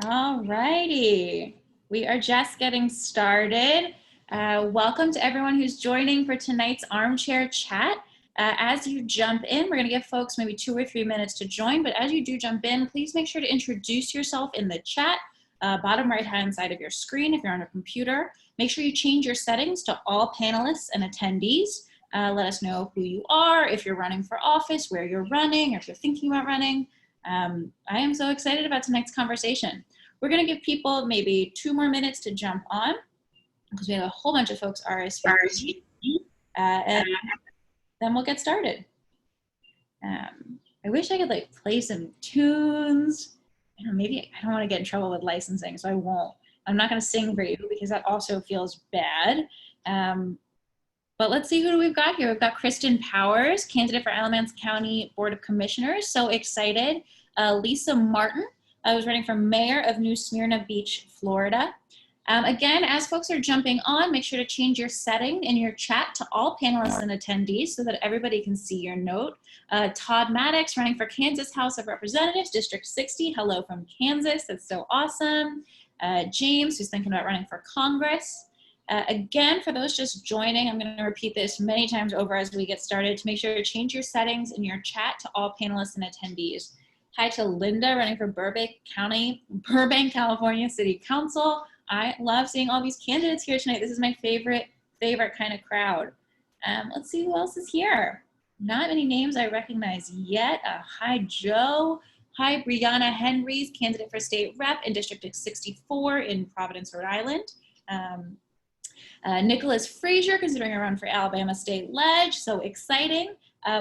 All righty, we are just getting started. Welcome to everyone who's joining for tonight's Armchair Chat. As you jump in, we're going to give folks maybe 2 or 3 minutes to join, but as you do jump in, please make sure to introduce yourself in the chat, bottom right-hand side of your screen if you're on a computer. Make sure you change your settings to all panelists and attendees. Let us know who you are, if you're running for office, where you're running, or if you're thinking about running. I am so excited about tonight's conversation. We're going to give people maybe 2 more minutes to jump on because we have a whole bunch of folks RSVP, and then we'll get started. I wish I could like play some tunes. I don't know, maybe I don't want to get in trouble with licensing, so I won't. I'm not going to sing for you because that also feels bad. But let's see who we've got here. We've got Kristen Powers, candidate for Alamance County Board of Commissioners. So excited. Lisa Martin, who's running for mayor of New Smyrna Beach, Florida. Again, as folks are jumping on, make sure to change your setting in your chat to all panelists and attendees so that everybody can see your note. Todd Maddox, running for Kansas House of Representatives, District 60. Hello from Kansas. That's so awesome. James, who's thinking about running for Congress. Again, for those just joining, I'm going to repeat this many times over as we get started to make sure to change your settings in your chat to all panelists and attendees. Hi to Linda, running for Burbank, California City Council. I love seeing all these candidates here tonight. This is my favorite kind of crowd. Let's see who else is here. Not many names I recognize yet. Hi, Joe. Hi, Brianna Henrys, candidate for state rep in District 64 in Providence, Rhode Island. Nicholas Frazier, considering a run for Alabama State Leg, so exciting.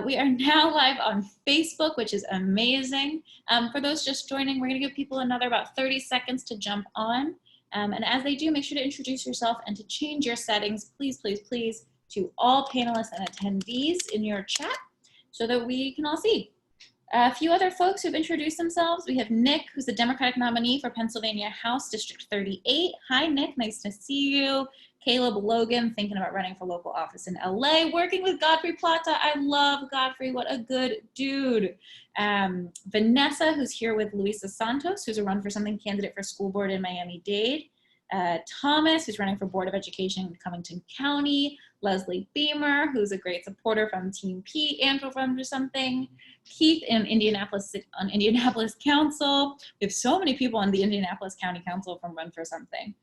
We are now live on Facebook, which is amazing. For those just joining, we're gonna give people another about 30 seconds to jump on. And as they do, make sure to introduce yourself and to change your settings, please, please, please, to all panelists and attendees in your chat so that we can all see. A few other folks who've introduced themselves. We have Nick, who's the Democratic nominee for Pennsylvania House District 38. Hi, Nick, nice to see you. Caleb Logan, thinking about running for local office in LA, working with Godfrey Plata. I love Godfrey, what a good dude. Vanessa, who's here with Luisa Santos, who's a run for something candidate for school board in Miami-Dade. Thomas, who's running for Board of Education in Covington County. Leslie Beamer, who's a great supporter from Team P and will run for something. Keith in Indianapolis on Indianapolis Council. We have so many people on the Indianapolis County Council from Run for Something.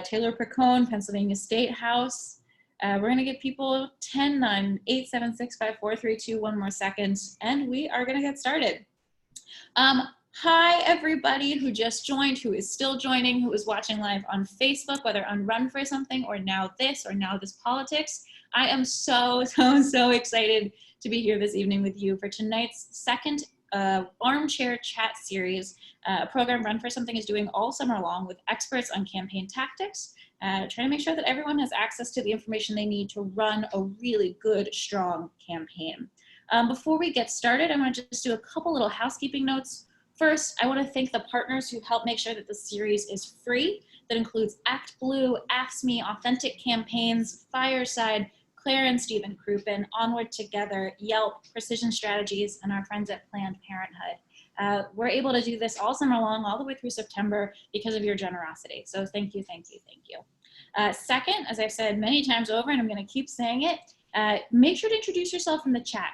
Taylor Percone, Pennsylvania State House. We're gonna give people 10, 9, 8, 7, 6, 5, 4, 3, 2, 1 more seconds, and we are gonna get started. Hi, everybody who just joined, who is still joining, who is watching live on Facebook, whether on Run for Something or Now This Politics. I am so excited to be here this evening with you for tonight's second Armchair Chat series, a program Run for Something is doing all summer long with experts on campaign tactics, trying to make sure that everyone has access to the information they need to run a really good, strong campaign. Before we get started, I want to just do a couple little housekeeping notes. First, I want to thank the partners who helped make sure that the series is free. That includes Act Blue, AFSCME, Authentic Campaigns, Fireside, Claire and Stephen Crouppen, Onward Together, Yelp, Precision Strategies, and our friends at Planned Parenthood. We're able to do this all summer long, all the way through September, because of your generosity. So thank you, thank you, thank you. Second, as I've said many times over, and I'm going to keep saying it, make sure to introduce yourself in the chat.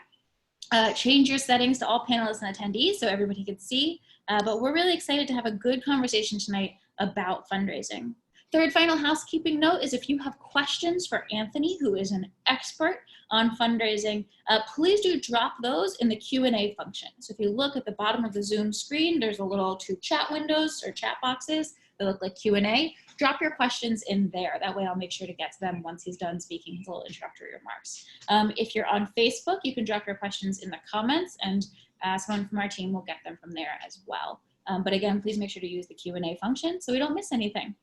Change your settings to all panelists and attendees so everybody can see. But we're really excited to have a good conversation tonight about fundraising. Third, final housekeeping note is if you have questions for Anthony, who is an expert on fundraising, please do drop those in the Q&A function. So if you look at the bottom of the Zoom screen, there's a little 2 chat windows or chat boxes that look like Q&A. Drop your questions in there. That way I'll make sure to get to them once he's done speaking his little introductory remarks. If you're on Facebook, you can drop your questions in the comments and someone from our team will get them from there as well. But again, please make sure to use the Q&A function so we don't miss anything.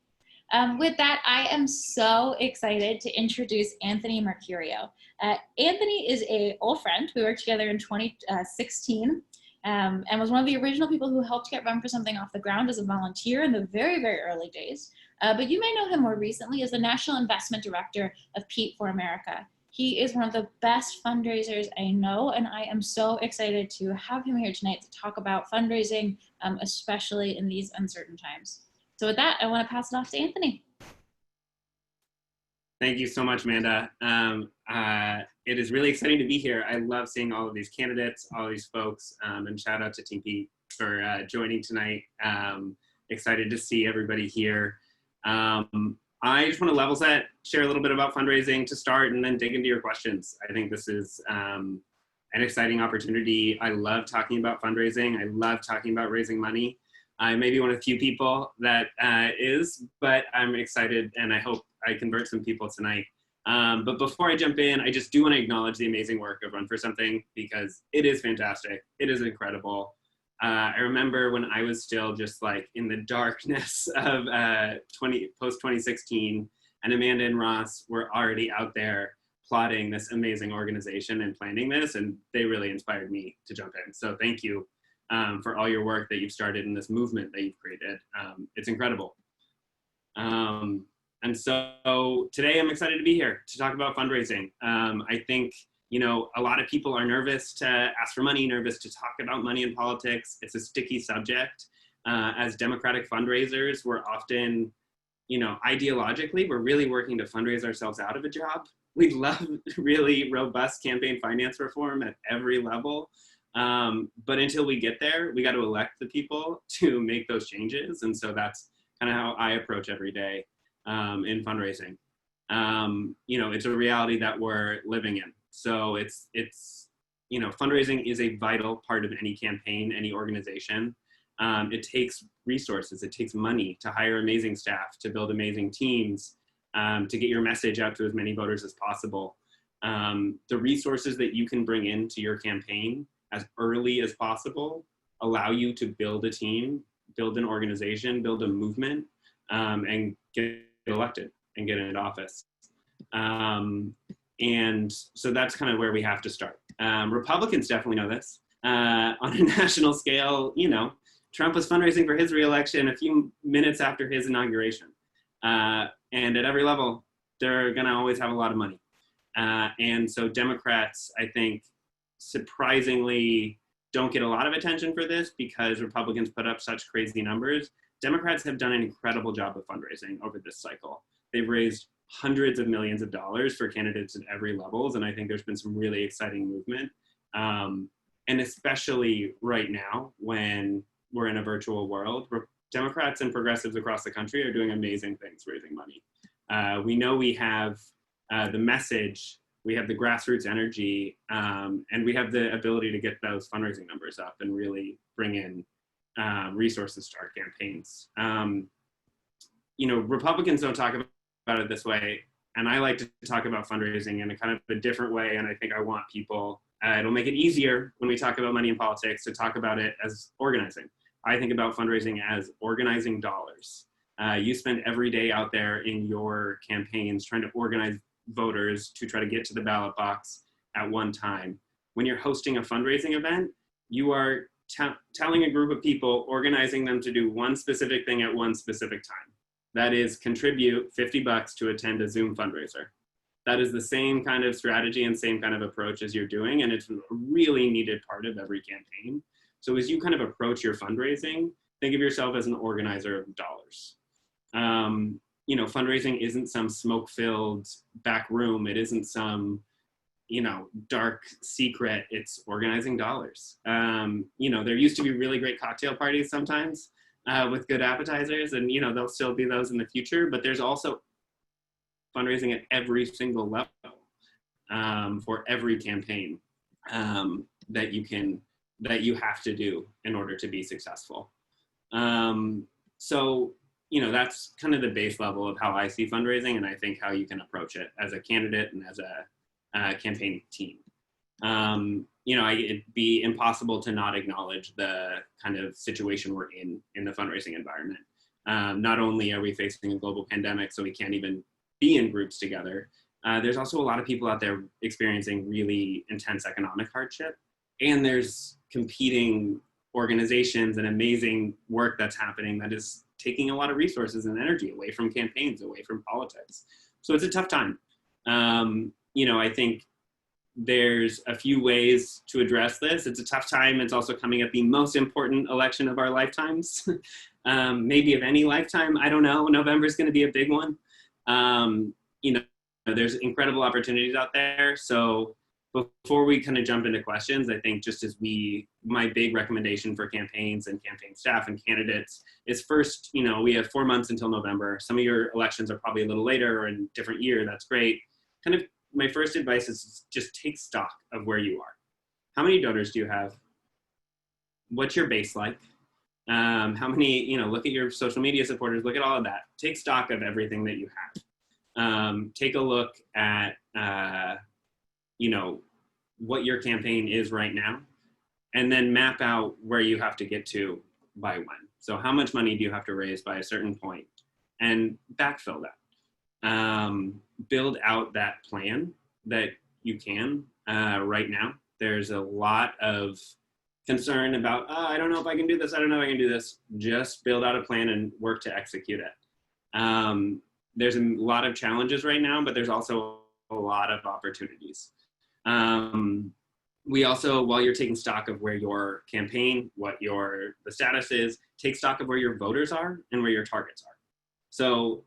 With that, I am so excited to introduce Anthony Mercurio. Anthony is an old friend. We worked together in 2016 and was one of the original people who helped get Run for Something off the ground as a volunteer in the very, very early days. But you may know him more recently as the National Investment Director of Peat for America. He is one of the best fundraisers I know, and I am so excited to have him here tonight to talk about fundraising, especially in these uncertain times. So with that, I want to pass it off to Anthony. Thank you so much, Amanda. It is really exciting to be here. I love seeing all of these candidates, all these folks, and shout out to Team Pete for joining tonight. Excited to see everybody here. I just want to level set, share a little bit about fundraising to start, and then dig into your questions. I think this is an exciting opportunity. I love talking about fundraising. I love talking about raising money. I may be one of the few people that is, but I'm excited, and I hope I convert some people tonight. But before I jump in, I just do want to acknowledge the amazing work of Run for Something, because it is fantastic. It is incredible. I remember when I was still just like in the darkness of post 2016, and Amanda and Ross were already out there plotting this amazing organization and planning this, and they really inspired me to jump in. So thank you for all your work that you've started in this movement that you've created. It's incredible. And so today I'm excited to be here to talk about fundraising. I think, you know, a lot of people are nervous to ask for money, nervous to talk about money in politics. It's a sticky subject. As Democratic fundraisers, we're often, you know, ideologically, we're really working to fundraise ourselves out of a job. We love really robust campaign finance reform at every level. But until we get there, we got to elect the people to make those changes. And so that's kind of how I approach every day in fundraising. You know, it's a reality that we're living in. So it's you know, fundraising is a vital part of any campaign, any organization. It takes resources, it takes money to hire amazing staff, to build amazing teams, to get your message out to as many voters as possible. The resources that you can bring into your campaign as early as possible allow you to build a team, build an organization, build a movement, and get elected and get into office. And so that's kind of where we have to start. Republicans definitely know this. On a national scale, you know, Trump was fundraising for his reelection a few minutes after his inauguration. And at every level, they're gonna always have a lot of money. And so Democrats, I think, surprisingly don't get a lot of attention for this because Republicans put up such crazy numbers. Democrats have done an incredible job of fundraising over this cycle. They've raised hundreds of millions of dollars for candidates at every levels, and I think there's been some really exciting movement. And especially right now, when we're in a virtual world, Democrats and progressives across the country are doing amazing things raising money. We know we have the message, we have the grassroots energy, and we have the ability to get those fundraising numbers up and really bring in resources to our campaigns. You know, Republicans don't talk about it this way, and I like to talk about fundraising in a kind of a different way, and I think I want people, it'll make it easier when we talk about money in politics to talk about it as organizing. I think about fundraising as organizing dollars. You spend every day out there in your campaigns trying to organize voters to try to get to the ballot box at one time. When you're hosting a fundraising event, you are telling a group of people, organizing them to do one specific thing at one specific time. That is contribute $50 to attend a Zoom fundraiser. That is the same kind of strategy and same kind of approach as you're doing, and it's a really needed part of every campaign. So as you kind of approach your fundraising, think of yourself as an organizer of dollars. You know, fundraising isn't some smoke-filled back room. It isn't some, you know, dark secret. It's organizing dollars. You know, there used to be really great cocktail parties sometimes with good appetizers, and, you know, there'll still be those in the future, but there's also fundraising at every single level for every campaign that you have to do in order to be successful. So, you know, that's kind of the base level of how I see fundraising, and I think how you can approach it as a candidate and as a campaign team. You know, it'd be impossible to not acknowledge the kind of situation we're in the fundraising environment. Not only are we facing a global pandemic, so we can't even be in groups together, there's also a lot of people out there experiencing really intense economic hardship, and there's competing organizations and amazing work that's happening that is taking a lot of resources and energy away from campaigns, away from politics. So it's a tough time. I think there's a few ways to address this. It's a tough time. It's also coming at the most important election of our lifetimes, maybe of any lifetime. I don't know. November is going to be a big one. There's incredible opportunities out there. So before we kind of jump into questions, I think just as my big recommendation for campaigns and campaign staff and candidates is first, we have 4 months until November. Some of your elections are probably a little later or in a different year. That's great. Kind of my first advice is just take stock of where you are. How many donors do you have? What's your base like? How many, look at your social media supporters, look at all of that. Take stock of everything that you have. Take a look at, what your campaign is right now, and then map out where you have to get to by when. So how much money do you have to raise by a certain point, and backfill that. Build out that plan that you can right now. There's a lot of concern about, I don't know if I can do this. I don't know if I can do this. Just build out a plan and work to execute it. There's a lot of challenges right now, but there's also a lot of opportunities. We also, while you're taking stock of where your campaign, what the status is, take stock of where your voters are and where your targets are. So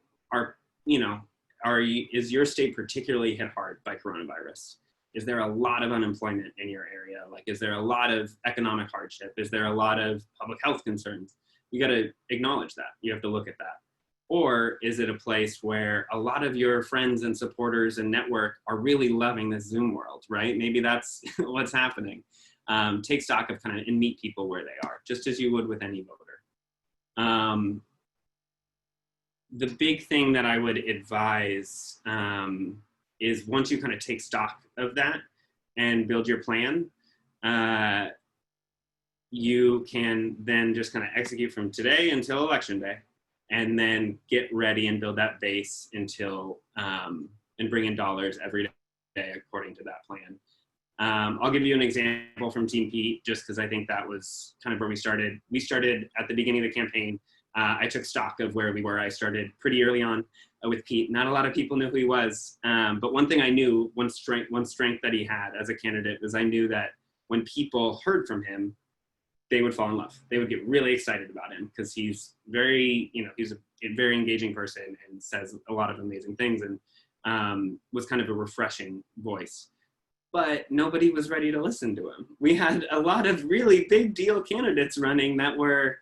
is your state particularly hit hard by coronavirus? Is there a lot of unemployment in your area? Like, is there a lot of economic hardship? Is there a lot of public health concerns? You got to acknowledge that. You have to look at that. Or is it a place where a lot of your friends and supporters and network are really loving this Zoom world, right? Maybe that's what's happening. Take stock of and meet people where they are, just as you would with any voter. The big thing that I would advise is once you take stock of that and build your plan, you can then just execute from today until election day, and then get ready and build that base until, and bring in dollars every day according to that plan. I'll give you an example from Team Pete, just because I think that was where we started. We started at the beginning of the campaign. I took stock of where we were. I started pretty early on with Pete. Not a lot of people knew who he was, but one thing I knew, one strength that he had as a candidate, was I knew that when people heard from him, they would fall in love. They would get really excited about him because he's very, he's a very engaging person and says a lot of amazing things, and was a refreshing voice. But nobody was ready to listen to him. We had a lot of really big deal candidates running that were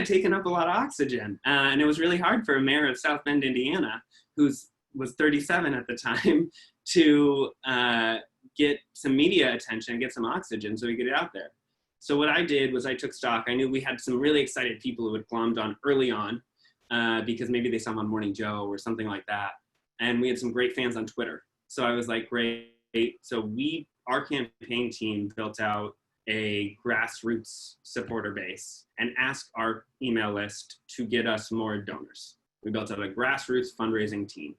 taking up a lot of oxygen. And it was really hard for a mayor of South Bend, Indiana, who was 37 at the time, to get some media attention, get some oxygen so he could get out there. So what I did was I took stock. I knew we had some really excited people who had glommed on early on because maybe they saw him on Morning Joe or something like that. And we had some great fans on Twitter. So I was like, great. So our campaign team built out a grassroots supporter base and asked our email list to get us more donors. We built out a grassroots fundraising team.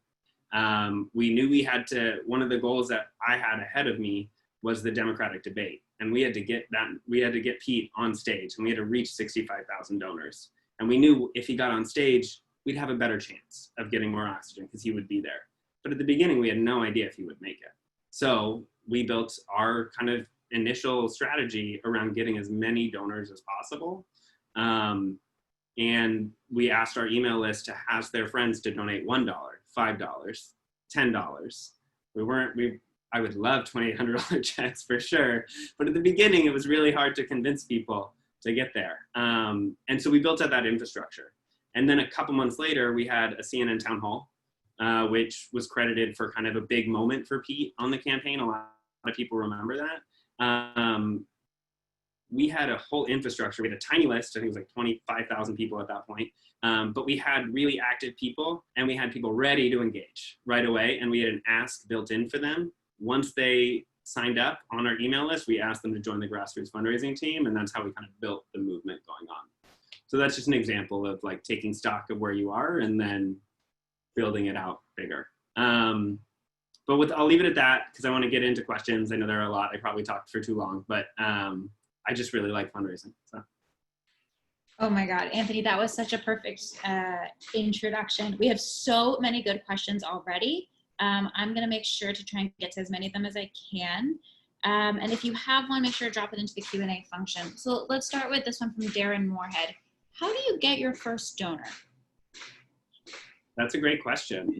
We knew we had to, one of the goals that I had ahead of me was the Democratic debate. And we had to get Pete on stage, and we had to reach 65,000 donors. And we knew if he got on stage, we'd have a better chance of getting more oxygen because he would be there. But at the beginning, we had no idea if he would make it. So we built our initial strategy around getting as many donors as possible. And we asked our email list to ask their friends to donate $1, $5, $10. I would love $2,800 checks for sure. But at the beginning, it was really hard to convince people to get there. And so we built out that infrastructure. And then a couple months later, we had a CNN town hall, which was credited for a big moment for Pete on the campaign. A lot of people remember that. We had a whole infrastructure. We had a tiny list. I think it was like 25,000 people at that point. But we had really active people, and we had people ready to engage right away. And we had an ask built in for them. Once they signed up on our email list, we asked them to join the grassroots fundraising team, and that's how we built the movement going on. So that's just an example of taking stock of where you are and then building it out bigger. But I'll leave it at that because I want to get into questions. I know there are a lot. I probably talked for too long, but I just really like fundraising. So. Oh my God, Anthony, that was such a perfect introduction. We have so many good questions already. I'm going to make sure to try and get to as many of them as I can. And if you have one, make sure to drop it into the Q&A function. So let's start with this one from Darren Moorhead. How do you get your first donor? That's a great question.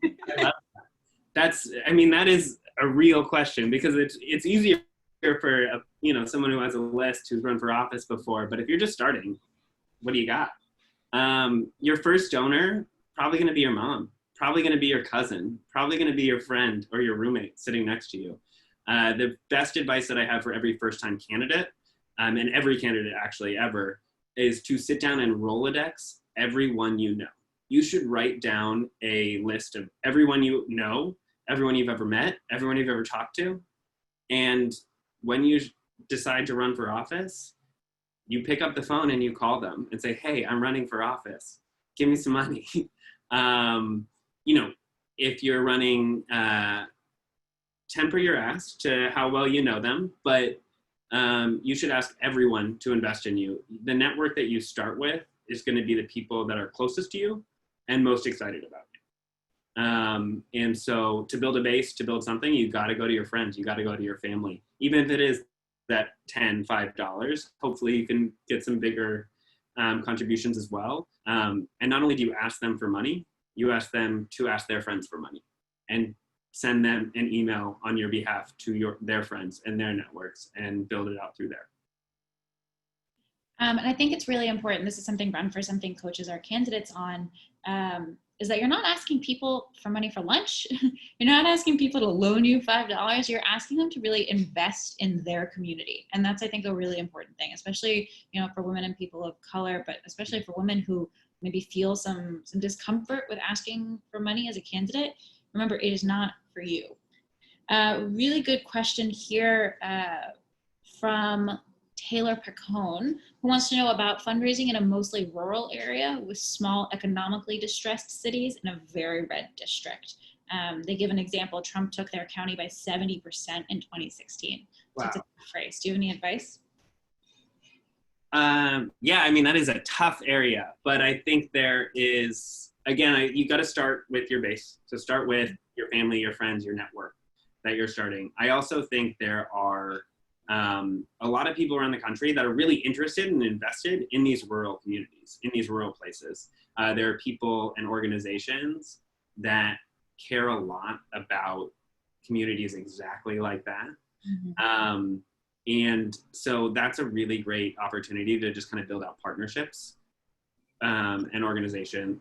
I mean, that is a real question, because it's easier for someone who has a list, who's run for office before. But if you're just starting, what do you got? Your first donor, probably going to be your mom, probably going to be your cousin, probably going to be your friend or your roommate sitting next to you. The best advice that I have for every first-time candidate, and every candidate actually ever, is to sit down and Rolodex everyone you know. You should write down a list of everyone you know, everyone you've ever met, everyone you've ever talked to. And when you decide to run for office, you pick up the phone and you call them and say, hey, I'm running for office. Give me some money. If you're running, temper your ask to how well you know them, but you should ask everyone to invest in you. The network that you start with is going to be the people that are closest to you and most excited about you. And so to build a base, to build something, you got to go to your friends, you got to go to your family, even if it is that $5. Hopefully you can get some bigger contributions as well. And not only do you ask them for money, you ask them to ask their friends for money and send them an email on your behalf to their friends and their networks, and build it out through there. And I think it's really important, this is something Run for Something coaches our candidates on, is that you're not asking people for money for lunch. You're not asking people to loan you $5. You're asking them to really invest in their community. And that's, I think, a really important thing, especially, for women and people of color, but especially for women who maybe feel some discomfort with asking for money as a candidate. Remember, it is not for you. Really good question here from Taylor Pacone, who wants to know about fundraising in a mostly rural area with small economically distressed cities in a very red district. They give an example. Trump took their county by 70% in 2016. Wow. So it's a tough phrase. Do you have any advice? Yeah, I mean, that is a tough area, but I think there is, again, you got to start with your base. So start with your family, your friends, your network that you're starting. I also think there are a lot of people around the country that are really interested and invested in these rural communities, in these rural places. There are people and organizations that care a lot about communities exactly like that. Mm-hmm. And so that's a really great opportunity to just kind of build out partnerships and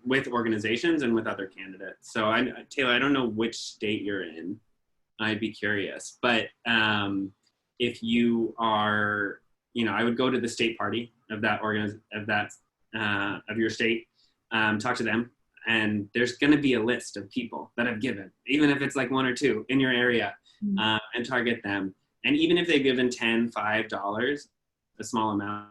with organizations and with other candidates. So Taylor, I don't know which state you're in. I'd be curious, but if you are, I would go to the state party of that of your state, talk to them, and there's going to be a list of people that have given, even if it's like one or two in your area, and target them. And even if they've given $10, $5, a small amount,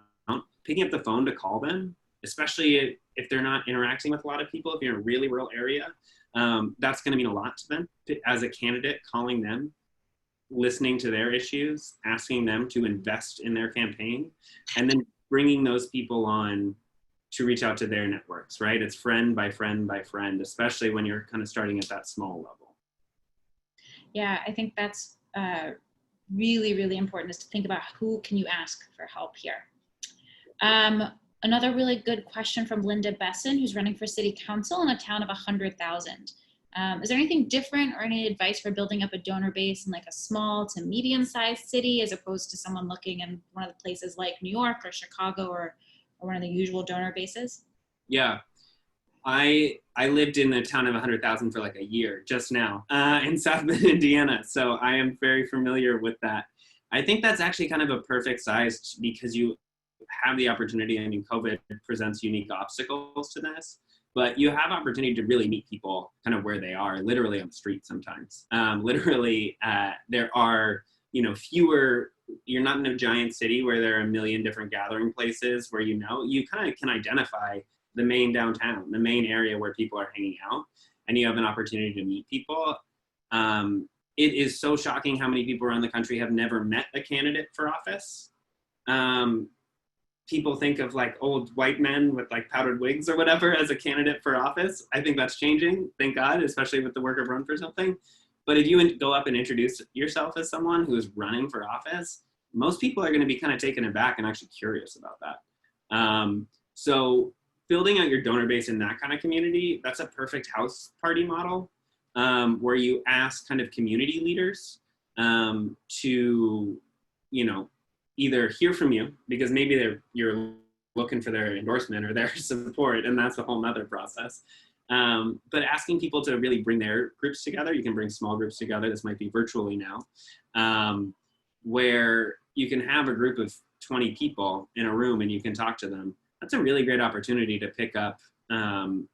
picking up the phone to call them, especially if they're not interacting with a lot of people, if you're in a really rural area, that's going to mean a lot to them. As a candidate, calling them, listening to their issues, asking them to invest in their campaign, and then bringing those people on to reach out to their networks, right? It's friend by friend by friend, especially when you're kind of starting at that small level. Yeah, I think that's really, really important, is to think about who can you ask for help here. Another really good question from Linda Besson, who's running for city council in a town of 100,000. Is there anything different or any advice for building up a donor base in like a small to medium-sized city, as opposed to someone looking in one of the places like New York or Chicago or one of the usual donor bases? Yeah, I lived in a town of 100,000 for like a year just now in South Bend, Indiana. So I am very familiar with that. I think that's actually kind of a perfect size, because you have the opportunity. I mean, COVID presents unique obstacles to this, but you have opportunity to really meet people kind of where they are, literally on the street sometimes. There are, fewer, you're not in a giant city where there are a million different gathering places where, you kind of can identify the main downtown, the main area where people are hanging out, and you have an opportunity to meet people. It is so shocking how many people around the country have never met a candidate for office. People think of like old white men with like powdered wigs or whatever as a candidate for office. I think that's changing, thank God, especially with the work of Run for Something. But if you go up and introduce yourself as someone who is running for office, most people are going to be kind of taken aback and actually curious about that. So building out your donor base in that kind of community, that's a perfect house party model, where you ask kind of community leaders to, you know, either hear from you, because maybe you're looking for their endorsement or their support, and that's a whole nother process. But asking people to really bring their groups together. You can bring small groups together. This might be virtually now, where you can have a group of 20 people in a room and you can talk to them. That's a really great opportunity to pick up.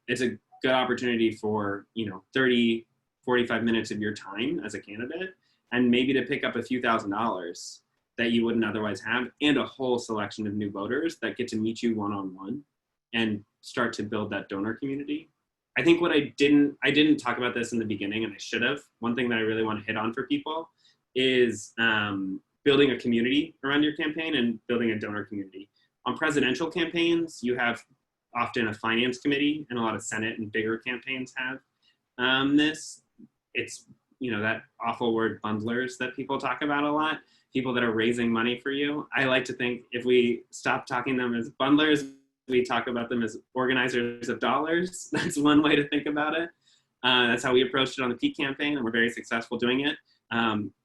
It's a good opportunity for, 30, 45 minutes of your time as a candidate, and maybe to pick up a few $1,000s that you wouldn't otherwise have, and a whole selection of new voters that get to meet you one-on-one and start to build that donor community. I think what I didn't talk about this in the beginning, and I should have. One thing that I really want to hit on for people is building a community around your campaign and building a donor community. On presidential campaigns, you have often a finance committee, and a lot of Senate and bigger campaigns have this. It's, that awful word bundlers that people talk about a lot, people that are raising money for you. I like to think if we stop talking them as bundlers, we talk about them as organizers of dollars. That's one way to think about it. That's how we approached it on the Peak campaign, and we're very successful doing it.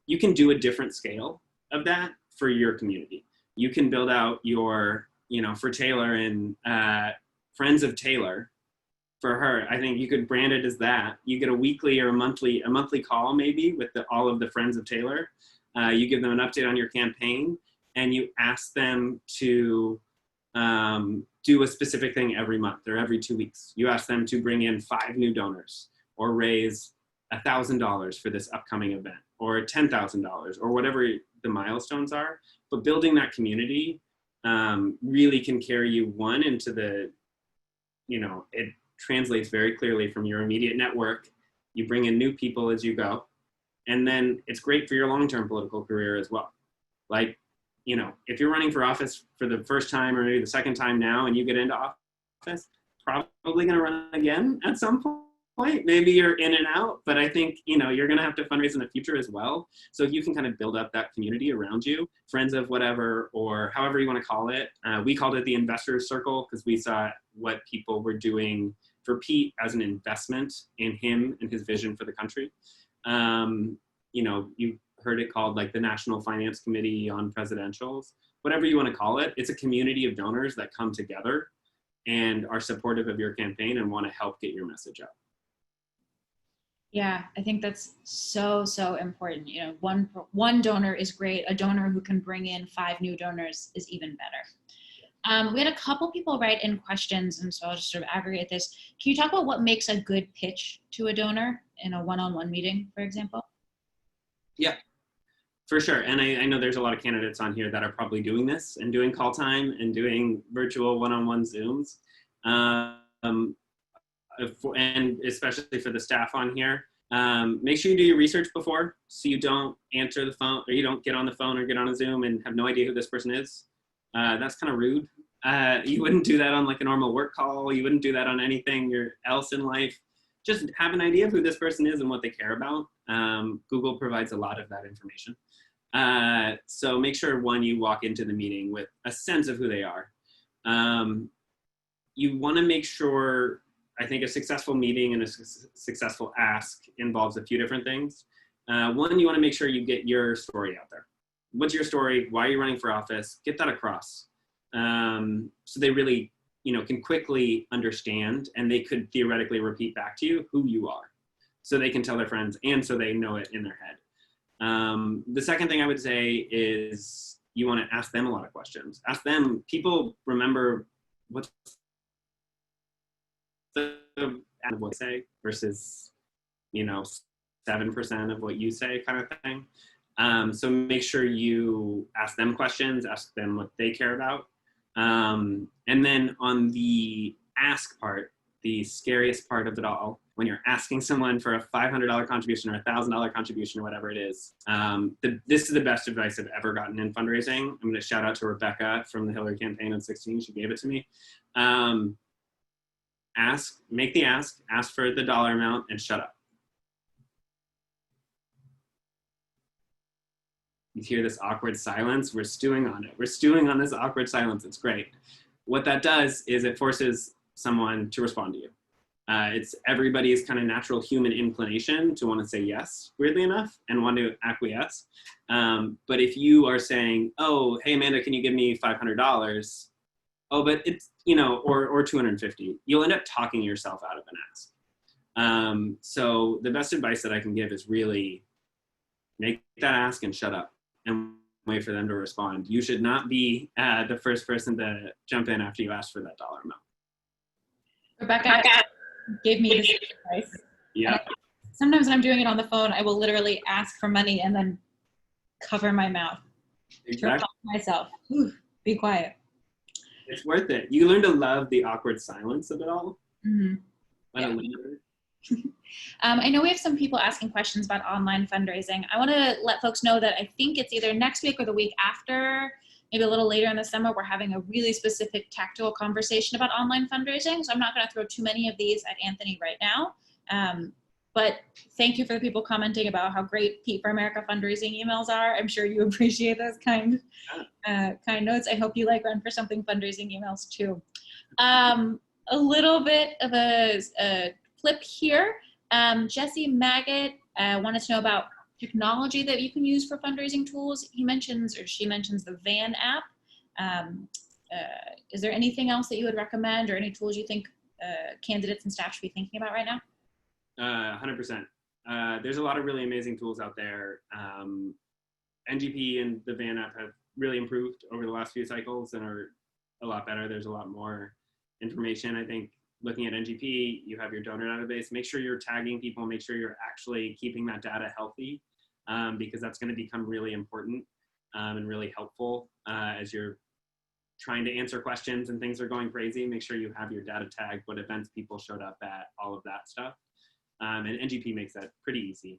You can do a different scale of that for your community. You can build out your, for Taylor and Friends of Taylor. For her, I think you could brand it as that. You get a weekly or a monthly call maybe with all of the Friends of Taylor. You give them an update on your campaign, and you ask them to do a specific thing every month or every 2 weeks. You ask them to bring in 5 new donors, or raise $1,000 for this upcoming event, or $10,000, or whatever the milestones are. But building that community really can carry you into the, it translates very clearly from your immediate network. You bring in new people as you go, and then it's great for your long-term political career as well. Like, if you're running for office for the first time or maybe the second time now, and you get into office, probably going to run again at some point. Maybe you're in and out, but I think, you're going to have to fundraise in the future as well. So if you can kind of build up that community around you, friends of whatever, or however you want to call it. We called it the Investors Circle because we saw what people were doing for Pete as an investment in him and his vision for the country. You heard it called like the National Finance Committee on Presidentials, whatever you want to call it. It's a community of donors that come together and are supportive of your campaign and want to help get your message out. Yeah, I think that's so important. One donor is great. A donor who can bring in 5 new donors is even better. We had a couple people write in questions, and so I'll just sort of aggregate this. Can you talk about what makes a good pitch to a donor in a one-on-one meeting, for example? Yeah, for sure. And I know there's a lot of candidates on here that are probably doing this and doing call time and doing virtual one-on-one Zooms. And especially for the staff on here, make sure you do your research before, so you don't answer the phone, or you don't get on the phone or get on a Zoom and have no idea who this person is. That's kind of rude. You wouldn't do that on like a normal work call. You wouldn't do that on anything else in life. Just have an idea of who this person is and what they care about. Google provides a lot of that information. So make sure, one, you walk into the meeting with a sense of who they are. You want to make sure, I think a successful meeting and a successful ask involves a few different things. One, you want to make sure you get your story out there. What's your story? Why are you running for office? Get that across. So they really, can quickly understand, and they could theoretically repeat back to you who you are, so they can tell their friends, and so they know it in their head. The second thing I would say is you want to ask them a lot of questions. Ask them. People remember what's the what say versus 7% of what you say, kind of thing. So make sure you ask them questions, ask them what they care about. And then on the ask part, the scariest part of it all, when you're asking someone for a $500 contribution or a $1,000 contribution or whatever it is, this is the best advice I've ever gotten in fundraising. I'm going to shout out to Rebecca from the Hillary campaign in 2016. She gave it to me. Make the ask for the dollar amount, and shut up. You hear this awkward silence. We're stewing on it. We're stewing on this awkward silence. It's great. What that does is it forces someone to respond to you. It's everybody's kind of natural human inclination to want to say yes, weirdly enough, and want to acquiesce. But if you are saying, oh, hey, Amanda, can you give me $500? Oh, but it's, or 250, you'll end up talking yourself out of an ask. So the best advice that I can give is really make that ask and shut up and wait for them to respond. You should not be the first person to jump in after you ask for that dollar amount. Rebecca gave me this advice. Yeah. Sometimes when I'm doing it on the phone, I will literally ask for money and then cover my mouth. Exactly. Myself. Be quiet. It's worth it. You learn to love the awkward silence of it all. Mm-hmm. Let it linger. I know we have some people asking questions about online fundraising. I want to let folks know that I think it's either next week or the week after, maybe a little later in the summer, we're having a really specific tactical conversation about online fundraising. So I'm not going to throw too many of these at Anthony right now. But thank you for the people commenting about how great Pete for America fundraising emails are. I'm sure you appreciate those kind notes. I hope you like Run for Something fundraising emails too. A little bit of a flip here. Jesse Maggot wanted to know about technology that you can use for fundraising tools. She mentions the Van app. Is there anything else that you would recommend or any tools you think candidates and staff should be thinking about right now? 100%. There's a lot of really amazing tools out there. NGP and the Van app have really improved over the last few cycles and are a lot better. There's a lot more information. I think looking at NGP, you have your donor database. Make sure you're tagging people. Make sure you're actually keeping that data healthy because that's going to become really important and really helpful as you're trying to answer questions and things are going crazy. Make sure you have your data tagged, what events people showed up at, all of that stuff. And NGP makes that pretty easy.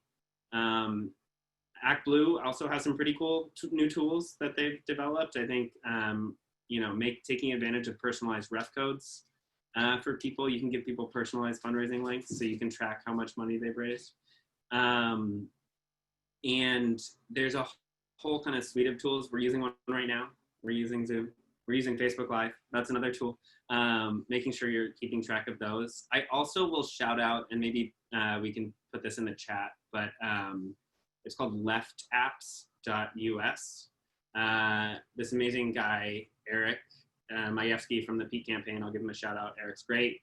ActBlue also has some pretty cool new tools that they've developed. I think, taking advantage of personalized ref codes for people. You can give people personalized fundraising links so you can track how much money they've raised. And there's a whole kind of suite of tools. We're using one right now. We're using Zoom. We're using Facebook Live. That's another tool. Making sure you're keeping track of those. I also will shout out, and maybe we can put this in the chat, but it's called leftapps.us. This amazing guy, Eric Majewski from the Peak campaign, I'll give him a shout out. Eric's great.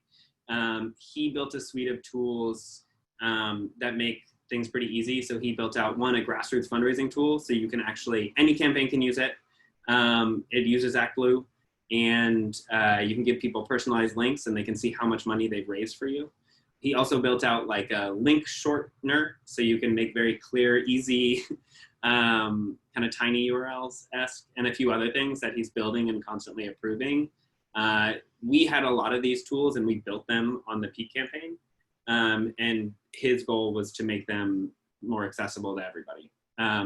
He built a suite of tools that make things pretty easy. So he built out a grassroots fundraising tool. So you can actually, any campaign can use it. It uses ActBlue, and you can give people personalized links and they can see how much money they've raised for you. He also built out like a link shortener so you can make very clear, easy, kind of tiny URLs-esque, and a few other things that he's building and constantly improving. We had a lot of these tools and we built them on the Peak campaign. And his goal was to make them more accessible to everybody.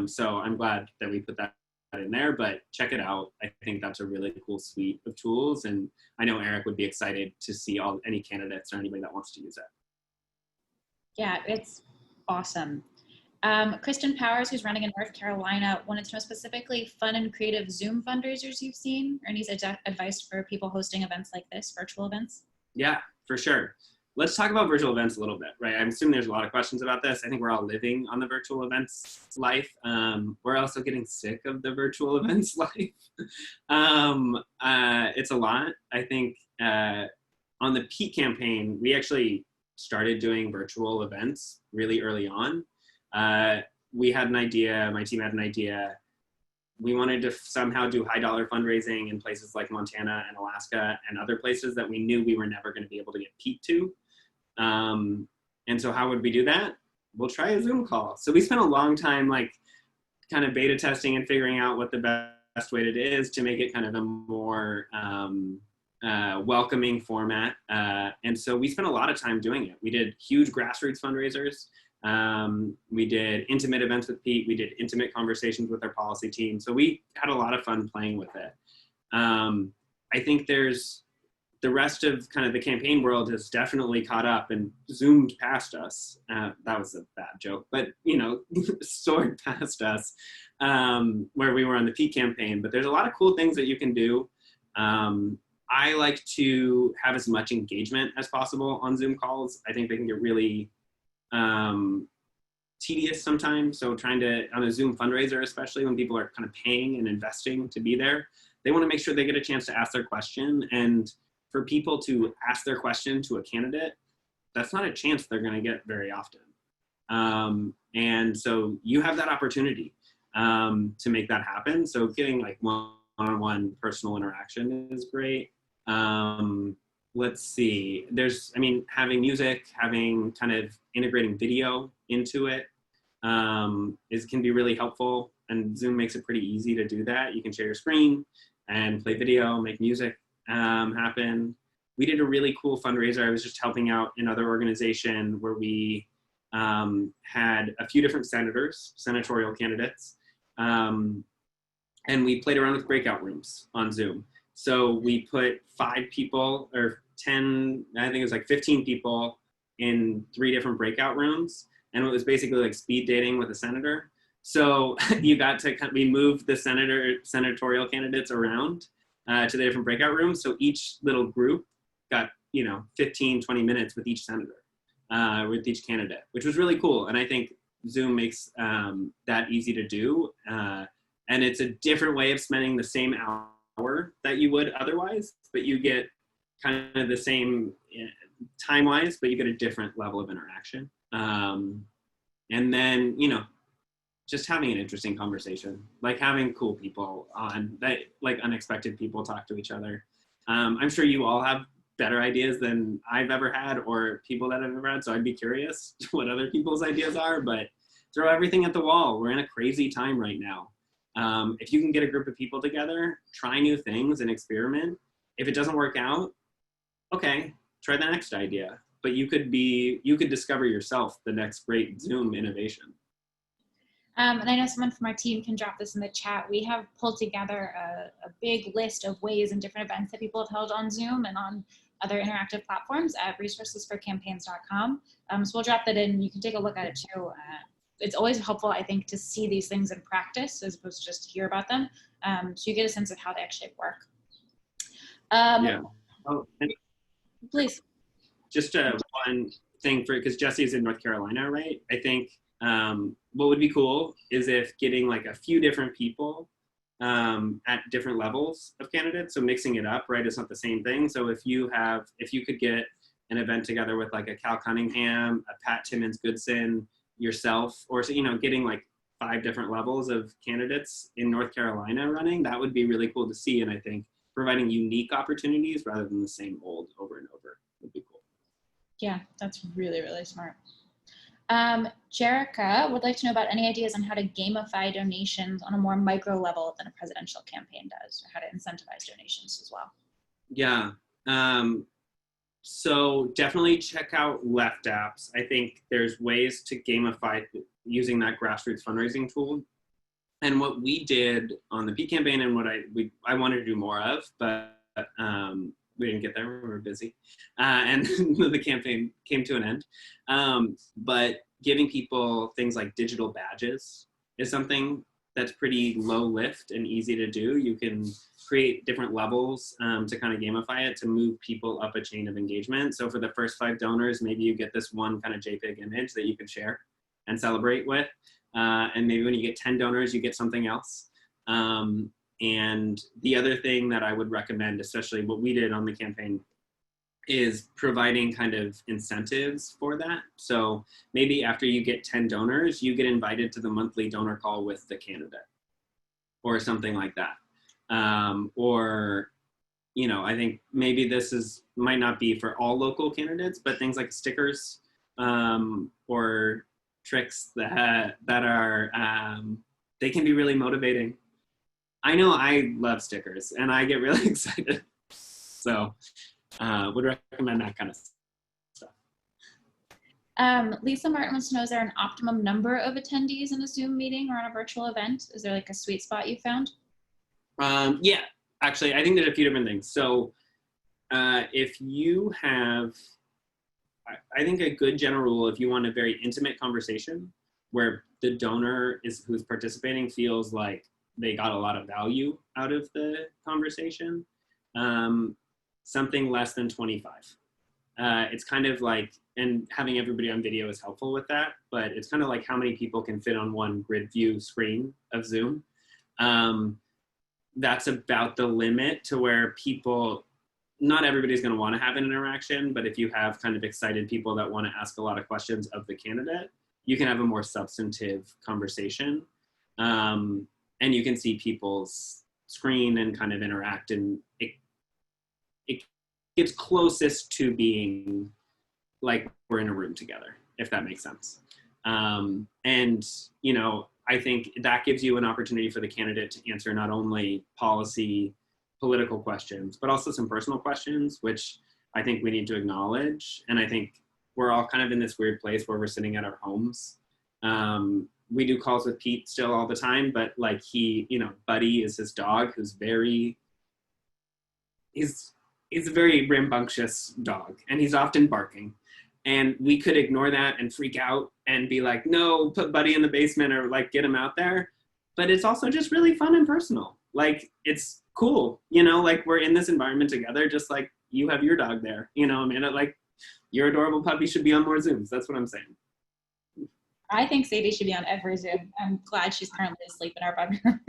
So I'm glad that we put that in there, but check it out. I think that's a really cool suite of tools. And I know Eric would be excited to see any candidates or anybody that wants to use it. Yeah, it's awesome. Kristen Powers, who's running in North Carolina, wanted to know specifically fun and creative Zoom fundraisers you've seen, or any advice for people hosting events like this, virtual events? Yeah, for sure. Let's talk about virtual events a little bit, right? I'm assuming there's a lot of questions about this. I think we're all living on the virtual events life. We're also getting sick of the virtual events life. It's a lot. I think on the Peak campaign, we actually started doing virtual events really early on. We had an idea, my team had an idea. We wanted to somehow do high dollar fundraising in places like Montana and Alaska and other places that we knew we were never going to be able to get Peak to. And so how would we do that? We'll try a Zoom call. So we spent a long time kind of beta testing and figuring out what the best way it is to make it kind of a more welcoming format. And so we spent a lot of time doing it. We did huge grassroots fundraisers. We did intimate events with Pete. We did intimate conversations with our policy team. So we had a lot of fun playing with it. I think there's the rest of kind of the campaign world has definitely caught up and zoomed past us. That was a bad joke, but soared past us where we were on the peak campaign. But there's a lot of cool things that you can do. I like to have as much engagement as possible on Zoom calls. I think they can get really tedious sometimes. So trying to, on a Zoom fundraiser, especially when people are kind of paying and investing to be there, they want to make sure they get a chance to ask their question. And for people to ask their question to a candidate, that's not a chance they're going to get very often. And so you have that opportunity to make that happen. So getting like one-on-one personal interaction is great. Let's see, having music, having kind of integrating video into it can be really helpful. And Zoom makes it pretty easy to do that. You can share your screen and play video, make music happen. We did a really cool fundraiser. I was just helping out another organization where we had a few different senatorial candidates, and we played around with breakout rooms on Zoom. So we put 5 people or 10, I think it was like 15 people in 3 different breakout rooms. And it was basically like speed dating with a senator. So you got to, we moved the senatorial candidates around to the different breakout rooms. So each little group got, 15, 20 minutes with each senator, with each candidate, which was really cool. And I think Zoom makes that easy to do. And it's a different way of spending the same hour that you would otherwise, but you get kind of the same time-wise, but you get a different level of interaction. And then, just having an interesting conversation, like having cool people on that, like unexpected people talk to each other. I'm sure you all have better ideas than I've ever had or people that I've ever had. So I'd be curious what other people's ideas are, but throw everything at the wall. We're in a crazy time right now. If you can get a group of people together, try new things and experiment. If it doesn't work out, okay, try the next idea. But you could discover yourself the next great Zoom innovation. And I know someone from our team can drop this in the chat. We have pulled together a big list of ways and different events that people have held on Zoom and on other interactive platforms at resourcesforcampaigns.com. So we'll drop that in. You can take a look at it too. It's always helpful, I think, to see these things in practice as opposed to just hear about them. So you get a sense of how they actually work. Yeah. Oh, please. Just one thing because Jesse's in North Carolina, right? I think what would be cool is if getting like a few different people at different levels of candidates, so mixing it up, right? It's not the same thing. So if you could get an event together with like a Cal Cunningham, a Pat Timmons-Goodson, yourself, or getting like 5 different levels of candidates in North Carolina running, that would be really cool to see. And I think providing unique opportunities rather than the same old over and over would be cool. Yeah, that's really, really smart. Jerica would like to know about any ideas on how to gamify donations on a more micro level than a presidential campaign does, or how to incentivize donations as well. Yeah. So definitely check out Left Apps. I think there's ways to gamify using that grassroots fundraising tool. And what we did on the P campaign and what I wanted to do more of, but we didn't get there, we were busy. And the campaign came to an end. But giving people things like digital badges is something that's pretty low lift and easy to do. You can create different levels to kind of gamify it to move people up a chain of engagement. So for the first 5 donors, maybe you get this one kind of JPEG image that you can share and celebrate with. And maybe when you get 10 donors, you get something else. And the other thing that I would recommend, especially what we did on the campaign, is providing kind of incentives for that. So maybe after you get 10 donors, you get invited to the monthly donor call with the candidate or something like that. Or, I think maybe this might not be for all local candidates, but things like stickers or tricks that are, they can be really motivating. I know I love stickers and I get really excited. So would recommend that kind of stuff. Lisa Martin wants to know, is there an optimum number of attendees in a Zoom meeting or on a virtual event? Is there like a sweet spot you found? Yeah, actually, I think there's a few different things. So If you have, I think a good general rule, if you want a very intimate conversation where the donor who's participating feels like they got a lot of value out of the conversation, something less than 25. It's kind of like, and having everybody on video is helpful with that, but it's kind of like how many people can fit on one grid view screen of Zoom. That's about the limit to where people, not everybody's going to want to have an interaction, but if you have kind of excited people that want to ask a lot of questions of the candidate, you can have a more substantive conversation. And you can see people's screen and kind of interact, and it gets closest to being like we're in a room together, if that makes sense. And, you know, I think that gives you an opportunity for the candidate to answer not only policy, political questions, but also some personal questions, which I think we need to acknowledge. And I think we're all kind of in this weird place where we're sitting at our homes. We do calls with Pete still all the time, but like he, you know, Buddy is his dog, who's he's a very rambunctious dog, and he's often barking. And we could ignore that and freak out and be like, no, put Buddy in the basement, or like get him out there. But it's also just really fun and personal. Like, it's cool, you know, like we're in this environment together, just like you have your dog there, you know, Amanda, like your adorable puppy should be on more Zooms. That's what I'm saying. I think Sadie should be on every Zoom. I'm glad she's currently asleep in our bedroom.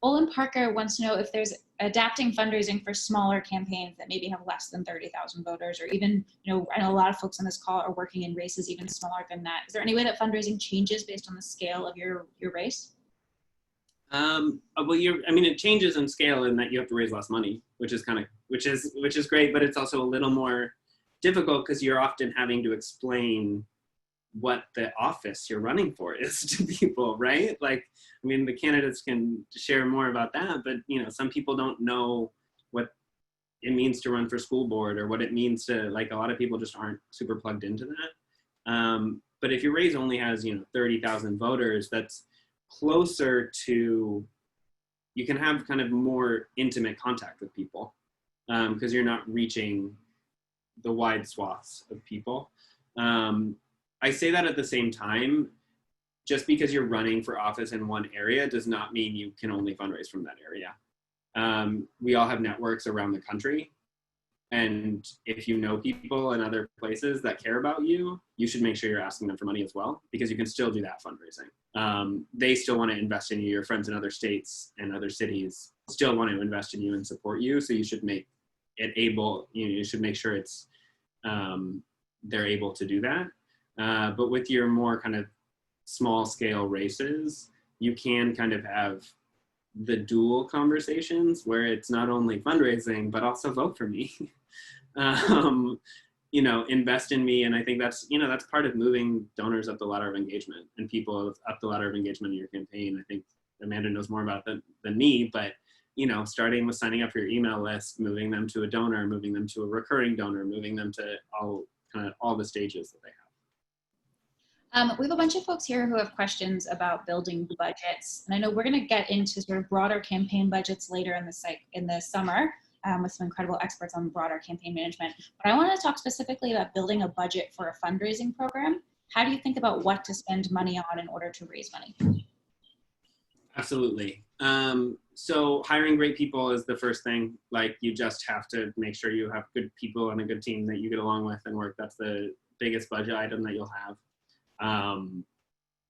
Olin Parker wants to know if there's adapting fundraising for smaller campaigns that maybe have less than 30,000 voters, or even, you know, I know a lot of folks on this call are working in races even smaller than that. Is there any way that fundraising changes based on the scale of your race? Well, I mean, it changes in scale in that you have to raise less money, which is great, but it's also a little more difficult because you're often having to explain what the office you're running for is to people, right? Like, I mean, the candidates can share more about that, but you know, some people don't know what it means to run for school board, or what it means to, like, a lot of people just aren't super plugged into that. But if your race only has, you know, 30,000 voters, that's closer to, you can have kind of more intimate contact with people because you're not reaching the wide swaths of people. I say that at the same time, just because you're running for office in one area does not mean you can only fundraise from that area. We all have networks around the country. And if you know people in other places that care about you, you should make sure you're asking them for money as well, because you can still do that fundraising. They still want to invest in you. Your friends in other states and other cities still want to invest in you and support you. So you should make it able, you should make sure it's, they're able to do that. But with your more kind of small scale races, you can kind of have the dual conversations where it's not only fundraising, but also vote for me, you know, invest in me. And I think that's, you know, that's part of moving donors up the ladder of engagement and people up the ladder of engagement in your campaign. I think Amanda knows more about that than me, but, you know, starting with signing up for your email list, moving them to a donor, moving them to a recurring donor, moving them to all the stages that they have. We have a bunch of folks here who have questions about building budgets. And I know we're going to get into sort of broader campaign budgets later in the summer with some incredible experts on broader campaign management. But I want to talk specifically about building a budget for a fundraising program. How do you think about what to spend money on in order to raise money? Absolutely. So hiring great people is the first thing. Like, you just have to make sure you have good people and a good team that you get along with and work. That's the biggest budget item that you'll have.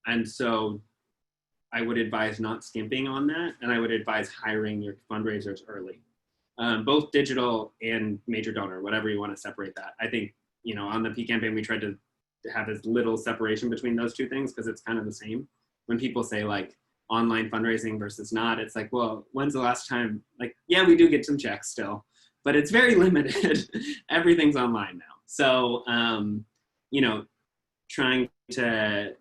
And so I would advise not skimping on that. And I would advise hiring your fundraisers early, both digital and major donor, whatever you want to separate that. I think, you know, on the P campaign, we tried to have as little separation between those two things because it's kind of the same. When people say like online fundraising versus not, it's like, well, when's the last time? Like, yeah, we do get some checks still, but it's very limited. Everything's online now. So, you know, trying to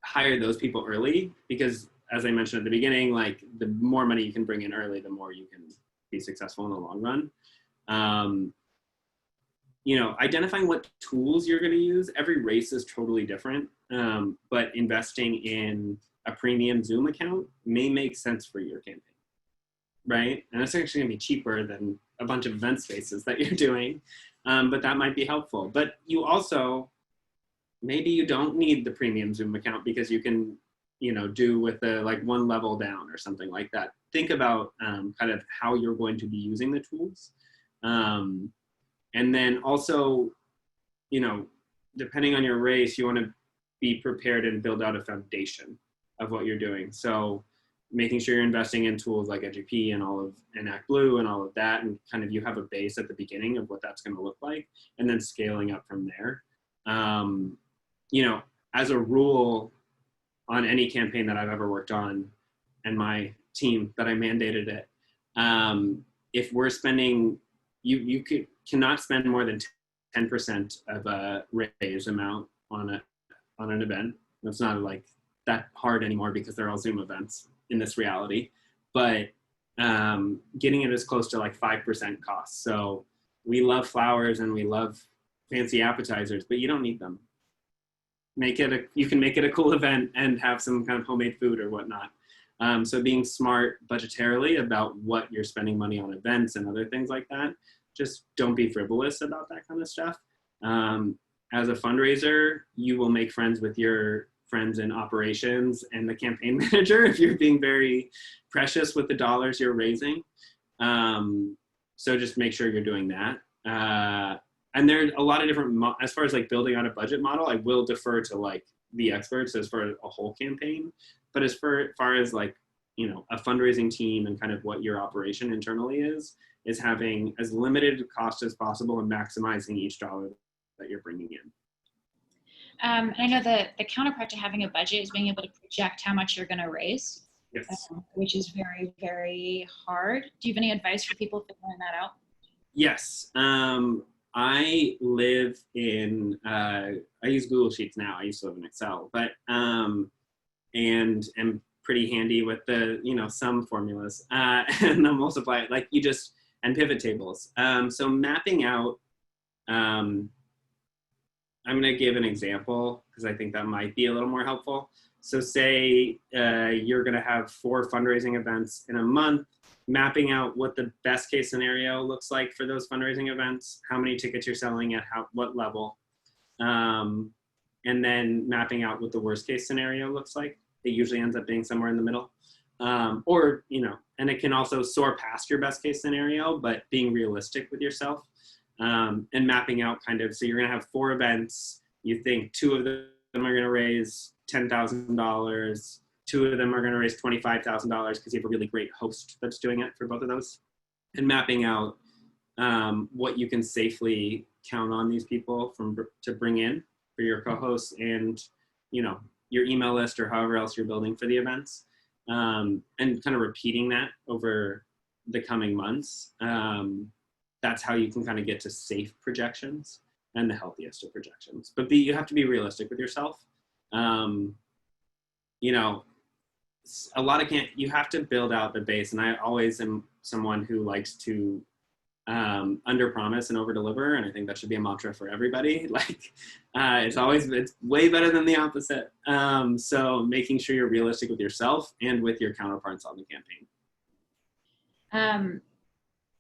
hire those people early, because as I mentioned at the beginning, like the more money you can bring in early, the more you can be successful in the long run. You know, identifying what tools you're going to use. Every race is totally different, but investing in a premium Zoom account may make sense for your campaign. right? And it's actually gonna be cheaper than a bunch of event spaces that you're doing, but that might be helpful. But you also, maybe you don't need the premium Zoom account because you can, do with the like one level down or something like that. Think about kind of how you're going to be using the tools. And then also, depending on your race, you want to be prepared and build out a foundation of what you're doing. So making sure you're investing in tools like EduP and ActBlue and all of that, and kind of you have a base at the beginning of what that's going to look like, and then scaling up from there. As a rule, on any campaign that I've ever worked on, and my team that I mandated it, if we're spending, you cannot spend more than 10% of a raise amount on an event. It's not like that hard anymore because they're all Zoom events in this reality, but getting it as close to like 5% cost. So we love flowers and we love fancy appetizers, but you don't need them. You can make it a cool event and have some kind of homemade food or whatnot. So being smart budgetarily about what you're spending money on events and other things like that. Just don't be frivolous about that kind of stuff. As a fundraiser, you will make friends with your friends in operations and the campaign manager if you're being very precious with the dollars you're raising. So just make sure you're doing that. And there's a lot of different, as far as like building out a budget model, I will defer to like the experts as far as a whole campaign. But as far as like, a fundraising team and kind of what your operation internally is having as limited cost as possible and maximizing each dollar that you're bringing in. And I know the counterpart to having a budget is being able to project how much you're going to raise, Yes. Which is very, very hard. Do you have any advice for people figuring that out? Yes. I live in, I use Google Sheets now. I used to live in Excel, but, and am pretty handy with the, sum formulas, and the multiply, and pivot tables. So mapping out, I'm going to give an example because I think that might be a little more helpful. So say you're going to have 4 fundraising events in a month, mapping out what the best case scenario looks like for those fundraising events, how many tickets you're selling at what level, and then mapping out what the worst case scenario looks like. It usually ends up being somewhere in the middle. And it can also soar past your best case scenario, but being realistic with yourself, and mapping out kind of, so you're going to have 4 events. You think 2 of them are going to raise $10,000. 2 of them are going to raise $25,000 because you have a really great host that's doing it for both of those, and mapping out what you can safely count on these people to bring in for your co-hosts and, your email list or however else you're building for the events, and kind of repeating that over the coming months. That's how you can kind of get to safe projections and the healthiest of projections. But you have to be realistic with yourself. You have to build out the base, and I always am someone who likes to under promise and over deliver, and I think that should be a mantra for everybody. It's way better than the opposite. So making sure you're realistic with yourself and with your counterparts on the campaign.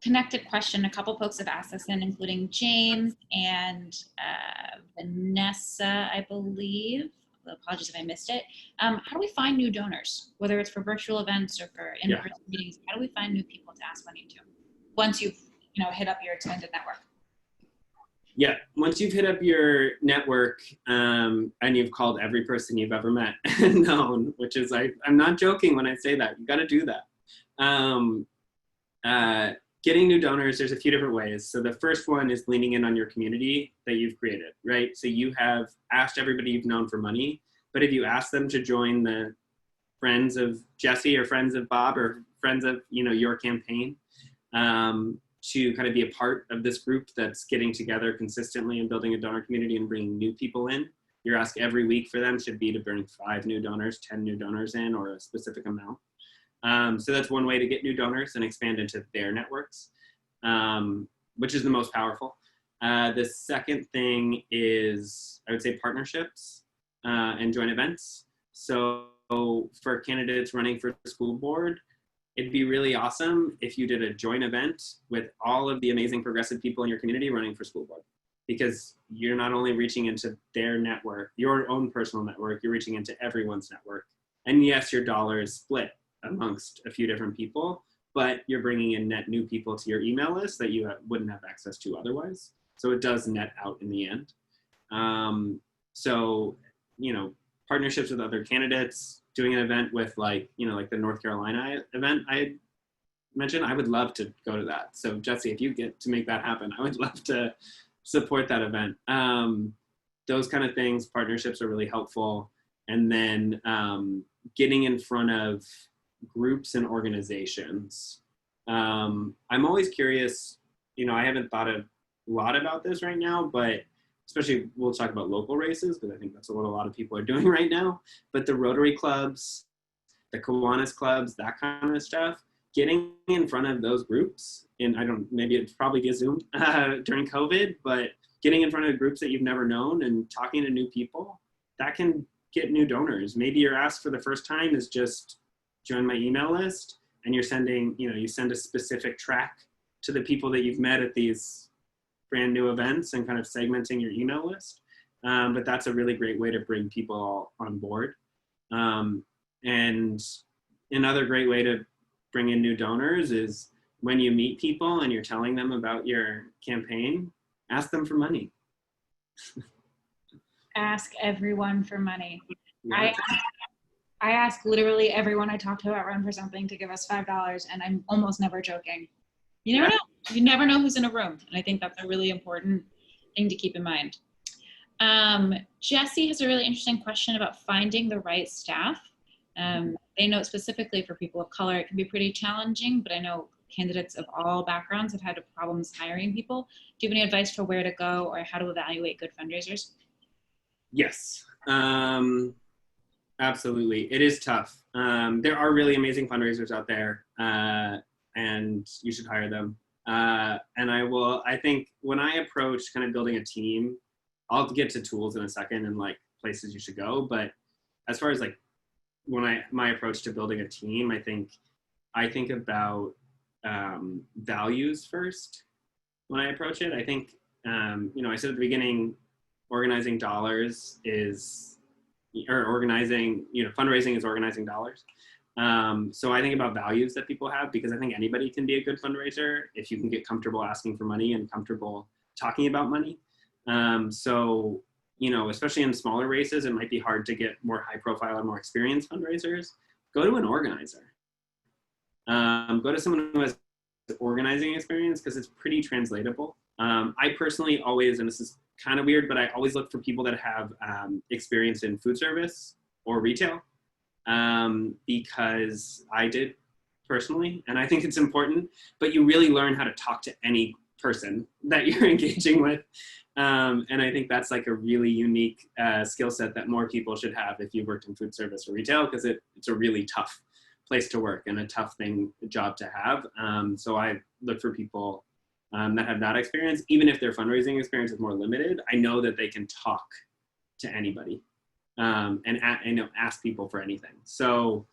Connected question. A couple folks have asked us in, including James and Vanessa, I believe. Apologies if I missed it. How do we find new donors, whether it's for virtual events or for in-person meetings? How do we find new people to ask money to once you've hit up your extended network? Yeah, once you've hit up your network and you've called every person you've ever met and known, which is I'm not joking when I say that. You got to do that. Getting new donors, there's a few different ways. So the first one is leaning in on your community that you've created, right? So you have asked everybody you've known for money, but if you ask them to join the friends of Jesse or friends of Bob or friends of, your campaign, to kind of be a part of this group that's getting together consistently and building a donor community and bringing new people in. Your ask every week for them should be to bring 5 new donors, 10 new donors in, or a specific amount. So that's one way to get new donors and expand into their networks, which is the most powerful. The second thing is, I would say, partnerships and joint events. So for candidates running for the school board, it'd be really awesome if you did a joint event with all of the amazing progressive people in your community running for school board, because you're not only reaching into their network, your own personal network, you're reaching into everyone's network. And yes, your dollar is split amongst a few different people, but you're bringing in net new people to your email list that you wouldn't have access to otherwise. So it does net out in the end. So, you know, partnerships with other candidates, doing an event with like, you know, like the North Carolina event I mentioned, I would love to go to that. So Jesse, if you get to make that happen, I would love to support that event. Those kind of things, partnerships are really helpful. And then getting in front of groups and organizations. I'm always curious, you know, I haven't thought a lot about this right now, but especially we'll talk about local races, because I think that's what a lot of people are doing right now. But the Rotary clubs, the Kiwanis clubs, that kind of stuff, getting in front of those groups, and maybe it's probably get Zoom during COVID, but getting in front of groups that you've never known and talking to new people, that can get new donors. Maybe your ask for the first time is just join my email list, and you're sending, you know, you send a specific track to the people that you've met at these brand new events and kind of segmenting your email list. But that's a really great way to bring people all on board. And another great way to bring in new donors is when you meet people and you're telling them about your campaign, ask them for money. Ask everyone for money. Yeah. I ask literally everyone I talk to about Run for Something to give us $5, and I'm almost never joking. You never know. You never know who's in a room, and I think that's a really important thing to keep in mind. Jesse has a really interesting question about finding the right staff. They note specifically for people of color, it can be pretty challenging, but I know candidates of all backgrounds have had problems hiring people. Do you have any advice for where to go or how to evaluate good fundraisers? Yes, absolutely. It is tough. There are really amazing fundraisers out there, and you should hire them. And I think when I approach kind of building a team, I'll get to tools in a second and like places you should go. But as far as like my approach to building a team, I think about values first when I approach it. I think, you know, I said at the beginning, organizing dollars fundraising is organizing dollars. So I think about values that people have, because I think anybody can be a good fundraiser if you can get comfortable asking for money and comfortable talking about money. So, you know, especially in smaller races, it might be hard to get more high profile and more experienced fundraisers. Go to an organizer. Go to someone who has organizing experience, because it's pretty translatable. I personally always, and this is kind of weird, but I always look for people that have experience in food service or retail, because I did personally, and I think it's important, but you really learn how to talk to any person that you're engaging with. And I think that's like a really unique skill set that more people should have if you worked in food service or retail, because it's a really tough place to work and a tough job to have. So I look for people that have that experience. Even if their fundraising experience is more limited, I know that they can talk to anybody and ask people for anything. So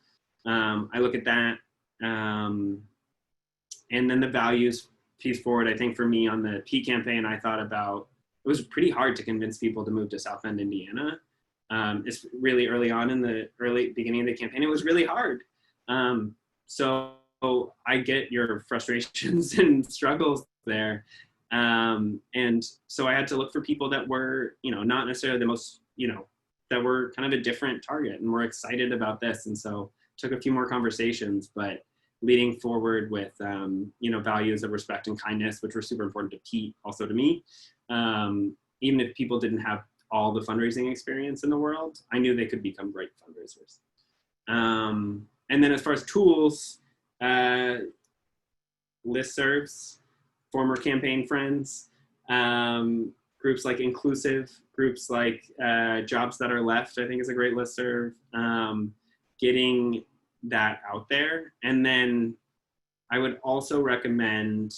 I look at that. And then the values piece forward, I think for me on the P campaign, I thought about, it was pretty hard to convince people to move to South Bend, Indiana. It's really early on in the early beginning of the campaign. It was really hard. So I get your frustrations and struggles there. And so I had to look for people that were, you know, not necessarily the most, you know, that were kind of a different target and were excited about this. And so took a few more conversations, but leading forward with, you know, values of respect and kindness, which were super important to Pete, also to me. Even if people didn't have all the fundraising experience in the world, I knew they could become great fundraisers. And then as far as tools, listservs, former campaign friends, groups like Inclusive, groups like Jobs That Are Left, I think is a great listserv. Getting that out there. And then I would also recommend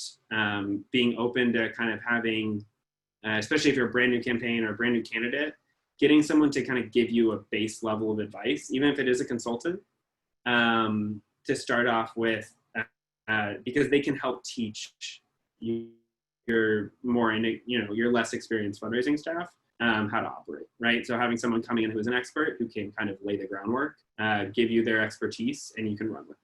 being open to kind of having, especially if you're a brand new campaign or a brand new candidate, getting someone to kind of give you a base level of advice, even if it is a consultant, to start off with, because they can help teach your more, your less experienced fundraising staff how to operate, right? So having someone coming in who is an expert who can kind of lay the groundwork, give you their expertise, and you can run with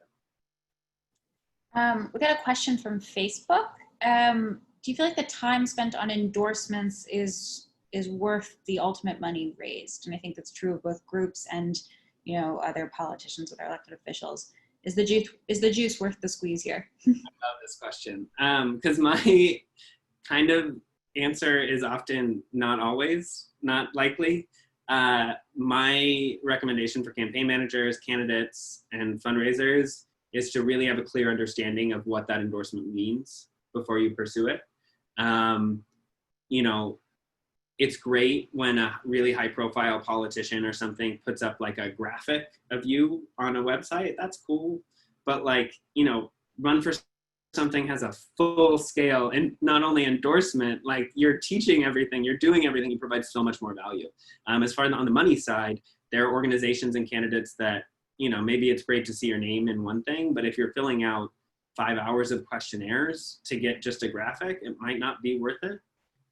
them. We got a question from Facebook. Do you feel like the time spent on endorsements is worth the ultimate money raised? And I think that's true of both groups and, other politicians with our elected officials. Is the juice worth the squeeze here? I love this question because my kind of answer is often not always, not likely. My recommendation for campaign managers, candidates, and fundraisers is to really have a clear understanding of what that endorsement means before you pursue it. It's great when a really high profile politician or something puts up like a graphic of you on a website. That's cool. But Run for Something has a full scale and not only endorsement, like you're teaching everything, you're doing everything, you provide so much more value. As far as on the money side, there are organizations and candidates that, maybe it's great to see your name in one thing, but if you're filling out 5 hours of questionnaires to get just a graphic, it might not be worth it.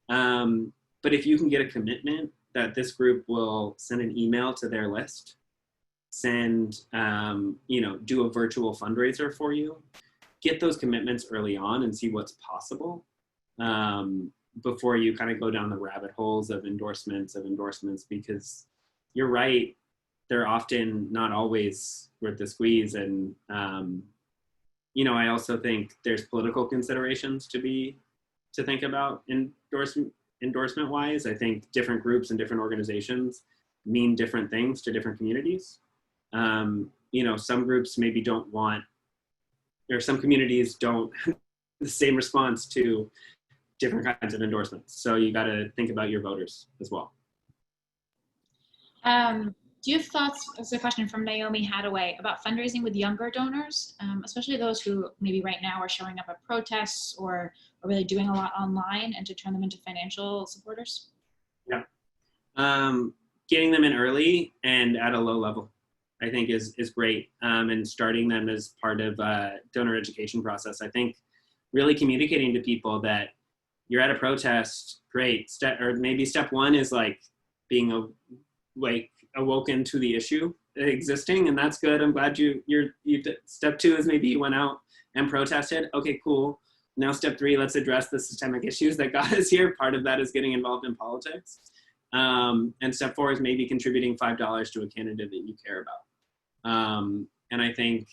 But if you can get a commitment that this group will send an email to their list, do a virtual fundraiser for you, get those commitments early on and see what's possible before you kind of go down the rabbit holes of endorsements, because you're right, they're often not always worth the squeeze. And, I also think there's political considerations to think about endorsement wise. I think different groups and different organizations mean different things to different communities. Some groups maybe don't want, or some communities don't have the same response to different kinds of endorsements. So you got to think about your voters as well. Do you have thoughts, this is a question from Naomi Hadaway, about fundraising with younger donors, especially those who maybe right now are showing up at protests or are really doing a lot online, and to turn them into financial supporters? Yeah. Getting them in early and at a low level, I think is great. And starting them as part of a donor education process. I think really communicating to people that you're at a protest, great. Maybe step one is like being awoken to the issue existing, and that's good. I'm glad you step two is maybe you went out and protested. Okay, cool. Now step three, let's address the systemic issues that got us here. Part of that is getting involved in politics. And step four is maybe contributing $5 to a candidate that you care about. And I think,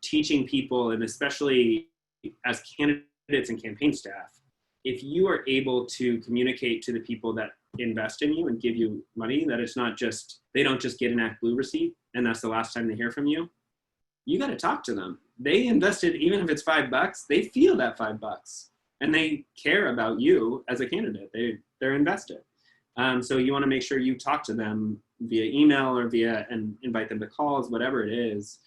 teaching people, and especially as candidates and campaign staff, if you are able to communicate to the people that invest in you and give you money, that it's not just, they don't just get an ActBlue receipt and that's the last time they hear from you. You got to talk to them. They invested, even if it's $5, they feel that $5 and they care about you as a candidate. They're invested. So you want to make sure you talk to them via email or and invite them to calls, whatever it is.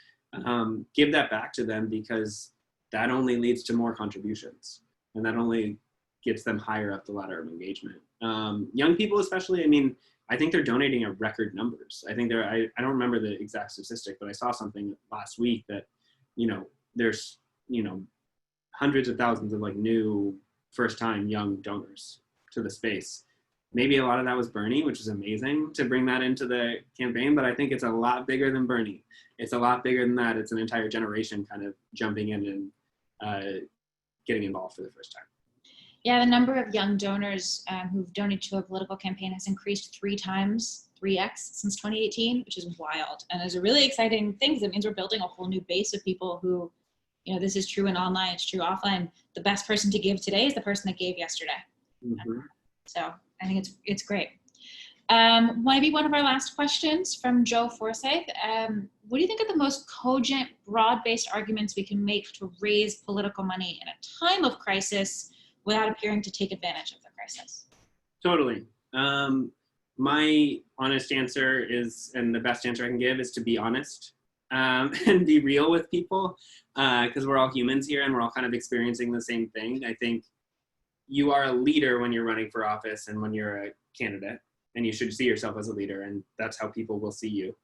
Give that back to them, because that only leads to more contributions, and that only gets them higher up the ladder of engagement. Young people especially, I think they're donating at record numbers. I think I don't remember the exact statistic, but I saw something last week that, there's, hundreds of thousands of new first-time young donors to the space. Maybe a lot of that was Bernie, which is amazing to bring that into the campaign, but I think it's a lot bigger than Bernie. It's a lot bigger than that. It's an entire generation kind of jumping in and getting involved for the first time. Yeah, the number of young donors who've donated to a political campaign has increased 3x since 2018, which is wild. And it's a really exciting thing, because it means we're building a whole new base of people who, this is true in online, it's true offline. The best person to give today is the person that gave yesterday. Mm-hmm. So I think it's great. Maybe one of our last questions from Joe Forsyth. What do you think are the most cogent, broad-based arguments we can make to raise political money in a time of crisis without appearing to take advantage of the crisis? Totally. My honest answer is, and the best answer I can give, is to be honest and be real with people, because we're all humans here and we're all kind of experiencing the same thing. I think you are a leader when you're running for office and when you're a candidate, and you should see yourself as a leader, and that's how people will see you.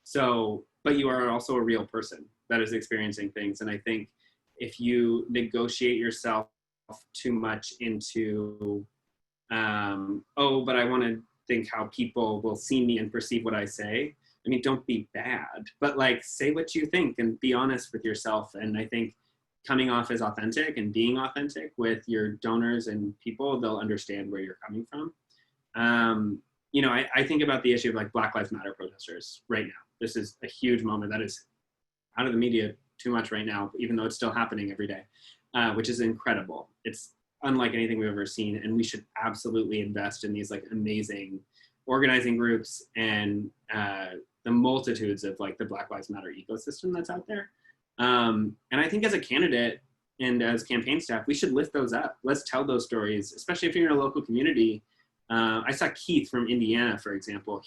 So but you are also a real person that is experiencing things. And I think if you negotiate yourself too much into, oh, but I want to think how people will see me and perceive what I say. I mean, don't be bad, but like say what you think and be honest with yourself. And I think coming off as authentic and being authentic with your donors and people, they'll understand where you're coming from. You know, I think about the issue of like Black Lives Matter protesters right now. This is a huge moment that is out of the media too much right now, even though it's still happening every day, which is incredible. It's unlike anything we've ever seen. And we should absolutely invest in these like amazing organizing groups and the multitudes of like the Black Lives Matter ecosystem that's out there. And I think as a candidate and as campaign staff, we should lift those up. Let's tell those stories, especially if you're in a local community. I saw Keith from Indiana, for example.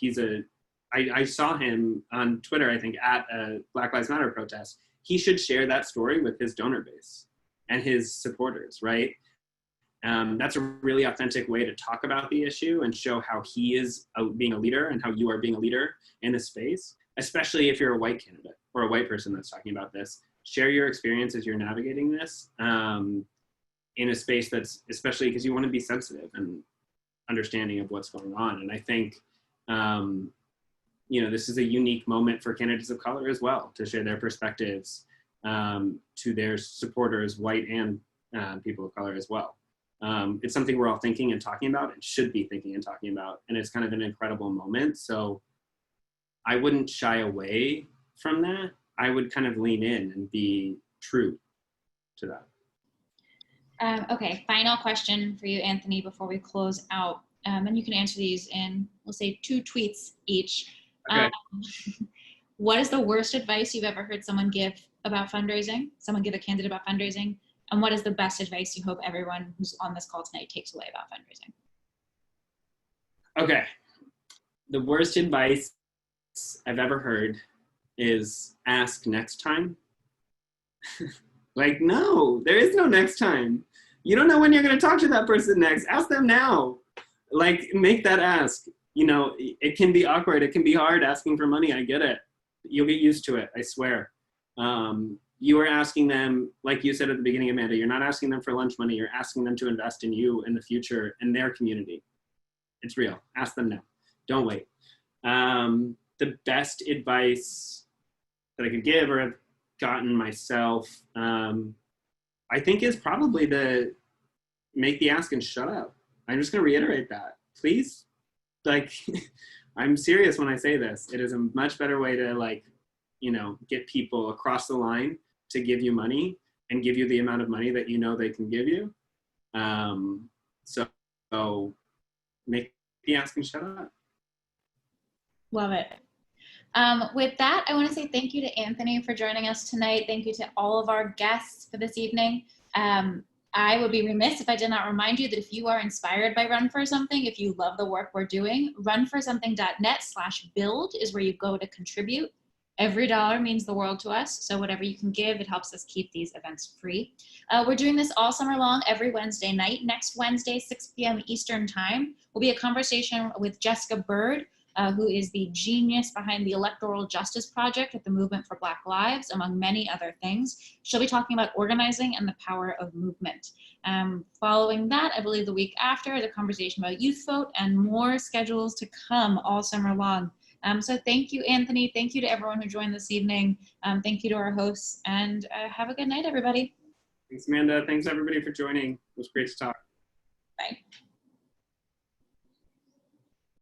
I saw him on Twitter, I think, at a Black Lives Matter protest. He should share that story with his donor base and his supporters, right? That's a really authentic way to talk about the issue and show how he is being a leader and how you are being a leader in this space, especially if you're a white candidate or a white person that's talking about this. Share your experience as you're navigating this in a space that's, especially because you want to be sensitive and understanding of what's going on. And I think, you know, this is a unique moment for candidates of color as well to share their perspectives to their supporters, white and people of color as well. It's something we're all thinking and talking about and should be thinking and talking about. And it's kind of an incredible moment. So I wouldn't shy away from that. I would kind of lean in and be true to that. Okay, final question for you, Anthony, before we close out. And you can answer these in, we'll say 2 tweets each. Okay. What is the worst advice you've ever heard someone give about fundraising? Someone give a candidate about fundraising? And what is the best advice you hope everyone who's on this call tonight takes away about fundraising? Okay. The worst advice I've ever heard is ask next time. Like, no, there is no next time. You don't know when you're going to talk to that person next. Ask them now. Like, make that ask. You know, it can be awkward. It can be hard asking for money. I get it. You'll get used to it. I swear. You are asking them, like you said at the beginning, Amanda, you're not asking them for lunch money. You're asking them to invest in you in the future, in their community. It's real. Ask them now. Don't wait. The best advice that I could give or have gotten myself, I think is probably the make the ask and shut up. I'm just going to reiterate that. Please, like, I'm serious when I say this. It is a much better way to, like, you know, get people across the line to give you money and give you the amount of money that you know they can give you. So make the ask and shut up. Love it. With that, I want to say thank you to Anthony for joining us tonight. Thank you to all of our guests for this evening. I would be remiss if I did not remind you that if you are inspired by Run for Something, if you love the work we're doing, runforsomething.net/build is where you go to contribute. Every dollar means the world to us, so whatever you can give, it helps us keep these events free. We're doing this all summer long, every Wednesday night. Next Wednesday, 6 p.m. Eastern Time, will be a conversation with Jessica Bird, who is the genius behind the Electoral Justice Project at the Movement for Black Lives, among many other things. She'll be talking about organizing and the power of movement. Following that, I believe the week after, is a conversation about Youth Vote and more schedules to come all summer long. So thank you, Anthony. Thank you to everyone who joined this evening. Thank you to our hosts, and have a good night, everybody. Thanks, Amanda. Thanks, everybody, for joining. It was great to talk. Bye.